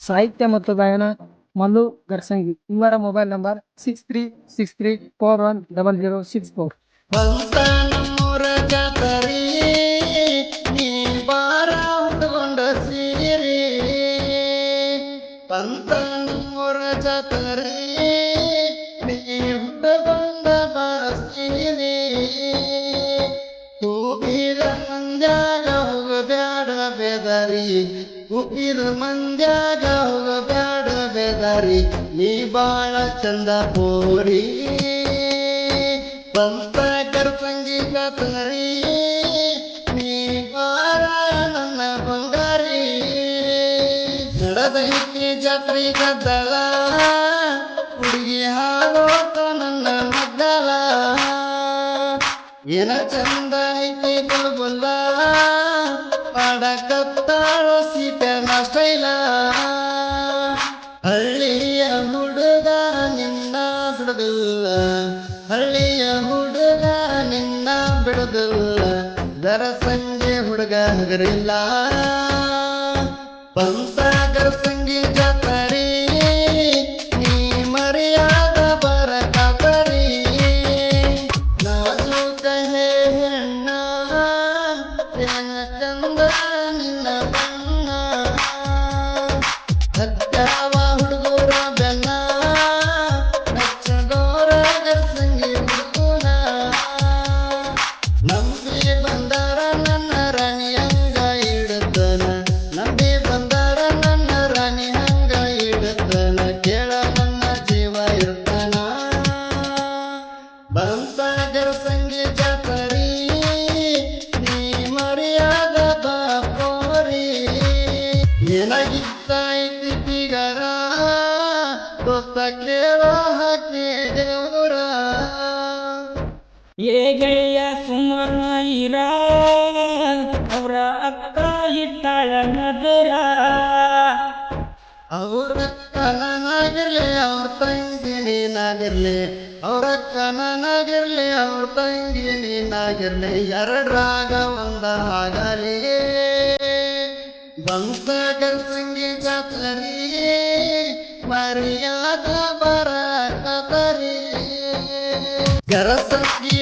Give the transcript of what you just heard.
ಸಾಹಿತ್ಯ ಮತ್ತು ಗಾಯನ ಮಲ್ಲು ಗರ್ಸಂಗಿ. ಇವರ ಮೊಬೈಲ್ ನಂಬರ್ 6363410064. ಬಂತ ನಮ್ಮೂರ ಜಾತರಿ ನೀ ಬಾರ ಉಟ್ಕೊಂಡ ಸೀರಿ ಬಂತ ನಮ್ಮೂರ ಜಾತರಿ ನೀ ಉಟ್ಕೊಂಡ ಸೀರಿ ಕೂಗಿದ ಮಂದ್ಯಾಗ ಹೋಗಬ್ಯಾಡ ಬೆದರಿ ಕೂಗಿದ ಮಂದ್ಯಾಗ ಹೋಗಬ್ಯಾಡ ಬೆದರಿ ನೀ ಬಾಳ ಚಂದ ಪೋರಿ ಬಂತ ಗರ್ಸಂಗಿ ಜಾತರಿ ನೀ ಬಾರ ನನ್ನ ಬಂಗಾರಿ ನಡೆದೈತಿ ಜಾತ್ರಿ ಗದ್ದಲ ಹುಡುಗಿ ಹಾಡೋತ ನನ್ನ ಮದ್ದಲ ಏನ ಚಂದ ಐತಿ ಬುಲ್ಬುಲ್ಲ ಮಾಡಕತ್ತಾಳೋ ಸೀಟನ ಸ್ಟೈಲ ಹಳ್ಳಿಯ ಹುಡುಗ ನಿನ್ನ ಬಿಡುದಿಲ್ಲ ಹಳ್ಳಿಯ ಹುಡುಗ ನಿನ್ನ ಬಿಡುದಿಲ್ಲ ಗರ್ಸಂಗಿ ಹುಡುಗ ಹಗರಿಲ್ಲ ಬಂತ ಗರ್ಸಂಗಿ ಜಾತರಿ ನೀ ಮರ್ಯಾದ ಬರಕಬರಿ ನಾಜೂಕ ಹೆಣ್ಣ ಚಂದ ನಿನ್ನ ಬಣ್ಣ ಹತ್ತಾವ ಹುಡುಗರ ಬೆನ್ನ ನಚ್ಚಗೋರ ಗರ್ಸಂಗಿ ಹುಡುಗನ ನಂಬಿ ಬಂದಾರ ನನ್ನ ರಾಣಿ ಹಂಗ ಇಡತನ ನಂಬಿ ಬಂದಾರ ನನ್ನ ರಾಣಿ ಹಂಗ ಇಡತನ ಕೇಳ ನನ್ನ ಜೀವ ಇರ್ತಾನ ಬಂತ ಗರ್ಸಂಗಿ ಜಾತರಿ ನೀ ಮರ್ಯಾದ ಬಾಪೋರಿ ಏನಾಗಿತ್ತ ಐತಿ ಬಿಗರ ದೋಸ್ತ ಕೇಳೋ ಹಾಕಿ ದೇವರ ಏ ಗೆಳೆಯ ಸುಮನ ಇರ ಅವರ ಅಕ್ಕ ಇಟ್ಟಾಳ ನದರ ಅವ್ರ ಕನನಾಗಿರ್ಲಿ ಅವ್ರ ತಂಗಿ ನೀನಾಗಿರ್ಲಿ ಅವ್ರ ಕನನಾಗಿರ್ಲಿ ಅವ್ರ ತಂಗಿ ನೀನಾಗಿರ್ಲಿ ಎರಡ್ರಾಗ ಒಂದ ಆಗಲಿ ಬಂತ ಗರ್ಸಂಗಿ ಜಾತರಿ ಮರ್ಯಾದ ಬರಕತರಿ ಗರಸಂಗಿ